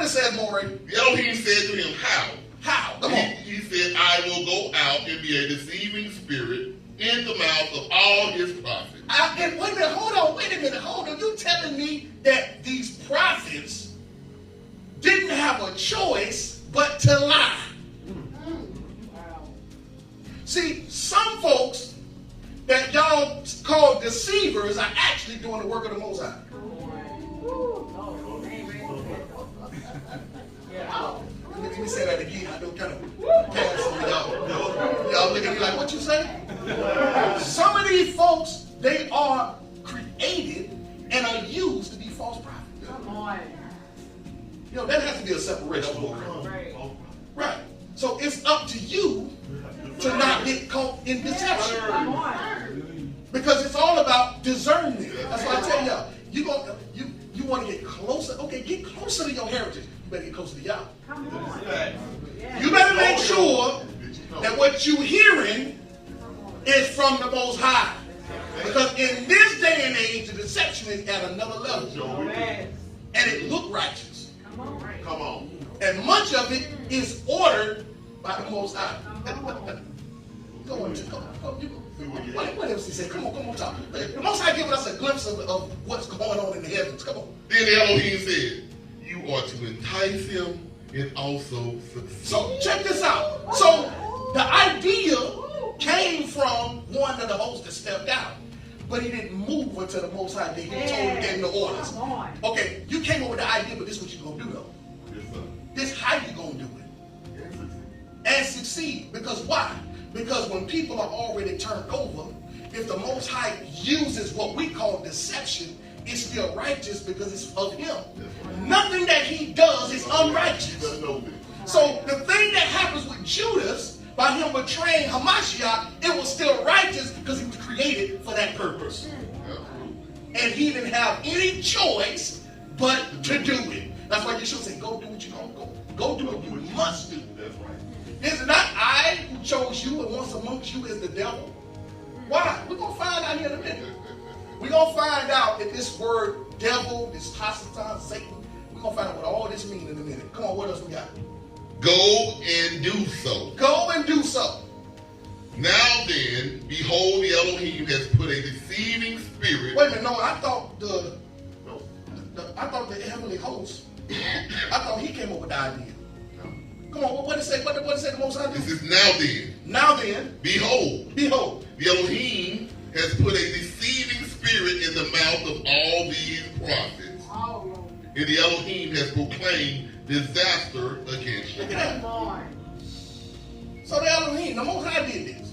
it says, Moreh? The Elohim said to him, how? How? Come on. He said, I will go out and be a deceiving spirit in the mouth of all his prophets. And wait a minute, hold on. You telling me that these prophets didn't have a choice but to lie? Wow. See, some folks that y'all call deceivers are actually doing the work of the Most High. Let me say that again. I don't kind of pass on y'all. Y'all look at me like, what you say? Some of these folks, they are created and are used to be false prophets. Come on. You know, that has to be a separation. Right. So it's up to you to not get caught in deception. Because it's all about discernment. That's why I tell y'all, you want to get closer. Okay, get closer to your heritage. You better get closer to y'all. Come on. You better make sure that what you're hearing is from the Most High. Because in this day and age, the deception is at another level. And it look righteous. Come on. And much of it is ordered by the Most High. Go on. What else he said? Come on, talk. The Most High giving us a glimpse of what's going on in the heavens. Come on. Then the Elohim said, you are to entice him and also succeed. So check this out. So the idea came from one of the hosts that stepped out. But he didn't move until the Most High gave him the orders. Okay, you came up with the idea, but this is what you're going to do, though. Yes, sir. This is how you're going to do it. And succeed. Because why? Because when people are already turned over, if the Most High uses what we call deception, it's still righteous because it's of him. Nothing that he does is unrighteous. So the thing that happens with Judas, by him betraying Hamashiach, it was still righteous because he was created for that purpose. And he didn't have any choice but to do it. That's why Yeshua said, go do what you're going to go. Go do what you must do. That's right. Is it not I who chose you and once amongst you is the devil? Why? We're going to find out here in a minute. We're going to find out that this word devil, this Hasatan, Satan, we're going to find out what all this means in a minute. Come on, what else we got? Go and do so. Go and do so. Now then, behold, the Elohim has put a deceiving spirit. Wait a minute, no, I thought the heavenly host, I thought he came up with the idea. Come on, what did it say? What did it say the Most High do? This is now then. Now then. Behold. Behold. The Elohim has put a deceiving spirit in the mouth of all these prophets. Oh. And the Elohim has proclaimed disaster against you. Look at that. So the Elohim, the Most High did this.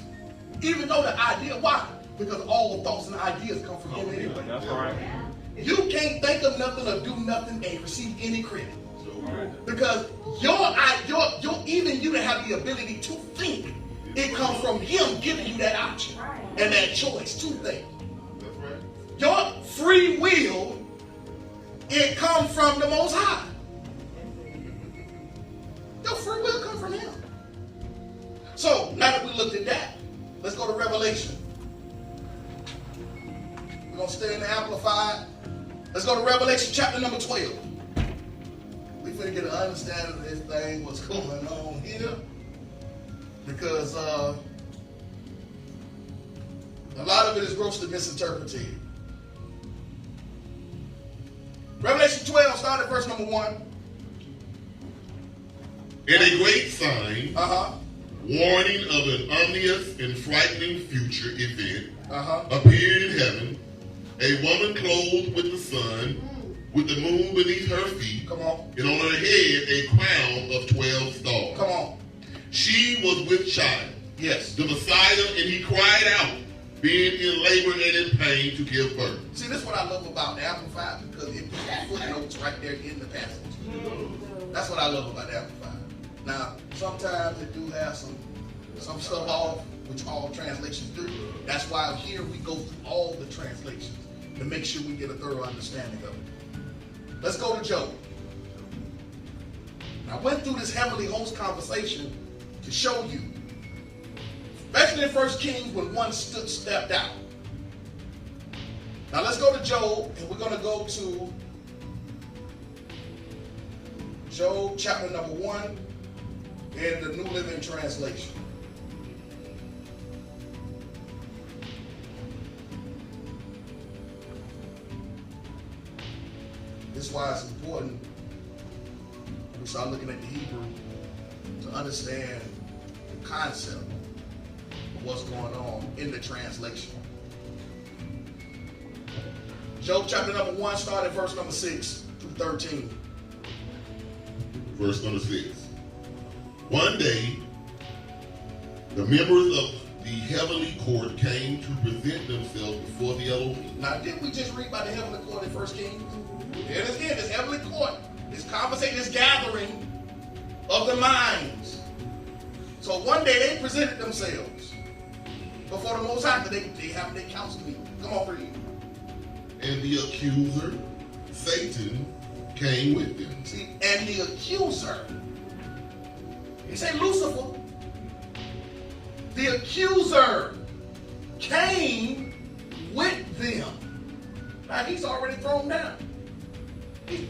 Even though the idea, why? Because all the thoughts and ideas come from him anyway. That's right. You can't think of nothing or do nothing and receive any credit. Because even you to have the ability to think, it comes from him giving you that option and that choice to think. Your free will, it comes from the Most High. Your free will comes from him. So, now that we looked at that, let's go to Revelation. We're going to stay in the Amplified. Let's go to Revelation chapter number 12. We're going to get an understanding of this thing, what's going on here. Because a lot of it is grossly misinterpreted. Revelation 12, start at verse number 1. And a great sign, warning of an ominous and frightening future event, appeared in heaven. A woman clothed with the sun, with the moon beneath her feet, and on her head a crown of 12 stars. She was with child, the Messiah, and he cried out, being in labor and in pain to give birth. See, this is what I love about the Amplified, because it puts footnotes right there in the passage. That's what I love about the Amplified. Now, sometimes it do have some stuff off, which all translations do. That's why here we go through all the translations to make sure we get a thorough understanding of it. Let's go to Job. I went through this heavenly host conversation to show you, especially in 1 Kings when one stepped out. Now let's go to Job, and we're going to go to Job chapter number 1 in the New Living Translation. This is why it's important we start looking at the Hebrew to understand the concept of what's going on in the translation. Job chapter number 1, start at verse number 6 through 13. Verse number 6. One day, the members of the heavenly court came to present themselves before the Elohim. Now, didn't we just read about the heavenly court in 1 Kings? There it is again, this heavenly court, this conversation, this gathering of the minds. So one day they presented themselves before the Most High. They have their council meeting. Come on, read. And the accuser, Satan, came with them. See, and the accuser, he said Lucifer, the accuser came with them. Now he's already thrown down.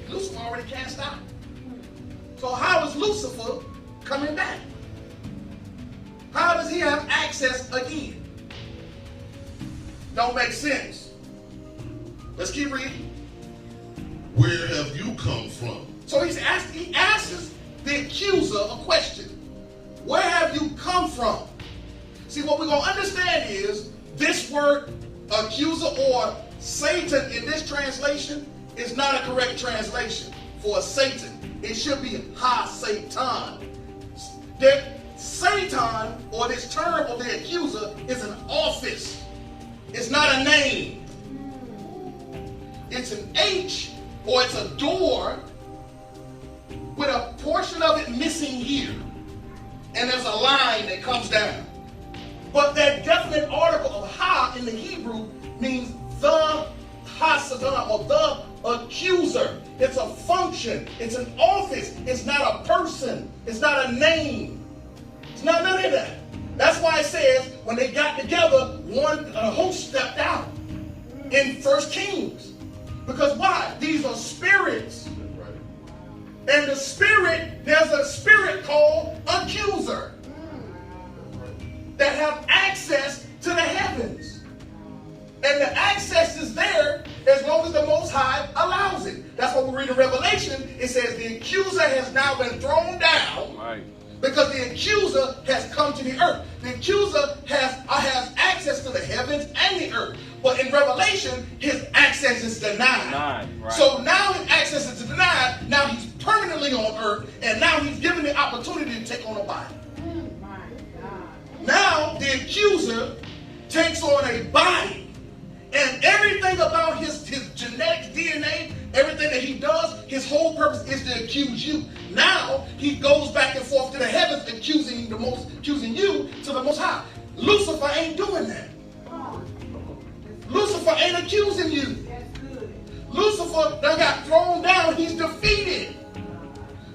Lucifer already cast out. So how is Lucifer coming back? How does he have access again? Don't make sense. Let's keep reading. Where have you come from? So he asks the accuser a question. Where have you come from? See, what we're going to understand is this word accuser or Satan in this translation is not a correct translation for Satan. It should be Hasatan. That Satan, or this term of the accuser, is an office. It's not a name. It's an H, or it's a door with a portion of it missing here. And there's a line that comes down. But that definite article of ha in the Hebrew means the Hasatan, or the accuser. It's a function. It's an office. It's not a person. It's not a name. It's not none of that. That's why it says when they got together, a host stepped out in 1 Kings. Because why? These are spirits. And the spirit, there's a spirit called accuser that have access to the heavens. And the access is there as long as the Most High allows it. That's what we read in Revelation. It says the accuser has now been thrown down. Right. Because the accuser has come to the earth. The accuser has access to the heavens and the earth. But in Revelation, his access is denied. Right. So now his access is denied. Now he's permanently on earth. And now he's given the opportunity to take on a body. My God. Now the accuser takes on a body. And everything about his genetic DNA, everything that he does, his whole purpose is to accuse you. Now he goes back and forth to the heavens, accusing you to the Most High. Lucifer ain't doing that. Lucifer ain't accusing you. Lucifer done got thrown down. He's defeated.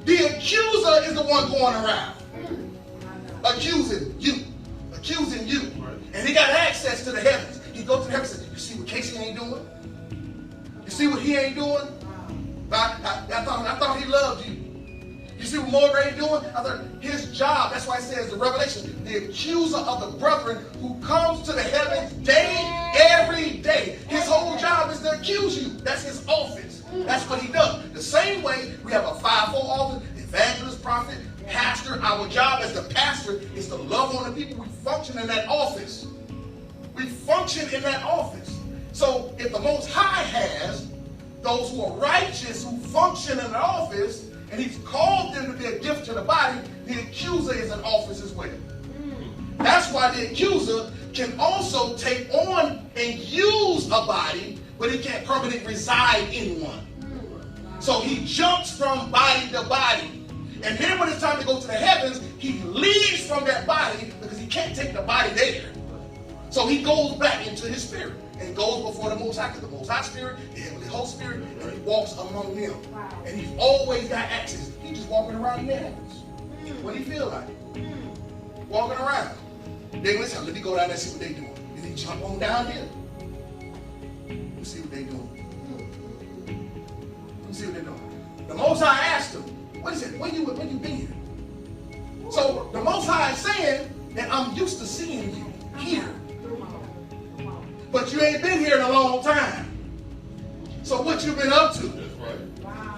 The accuser is the one going around accusing you. And he got access to the heavens. He goes to the heavens and says, you see what Casey ain't doing? You see what he ain't doing? I thought he loved you. You see what Moreh doing? I thought his job, that's why it says the Revelation, the accuser of the brethren who comes to the heavens every day. His whole job is to accuse you. That's his office. That's what he does. The same way we have a fivefold office, evangelist, prophet, pastor. Our job as the pastor is to love on the people. We function in that office. We function in that office. So if the Most High has those who are righteous, who function in an office, and he's called them to be a gift to the body, the accuser is an office as well. That's why the accuser can also take on and use a body, but he can't permanently reside in one. So he jumps from body to body. And then when it's time to go to the heavens, he leaves from that body because he can't take the body there. So he goes back into his spirit and goes before the Most High, because the Most High Spirit, the Heavenly Host Spirit, and he walks among them. Wow. And he's always got access. He's just walking around in the heavens when he feel like it. Walking around. Then listen, let me go down there and see what they doing. And he jump on down here. Let me see what they doing. Let me see what they're doing. The Most High asked him, What is it? Where you been? So the Most High is saying that I'm used to seeing you here. But you ain't been here in a long time. So what you been up to? That's right. Wow.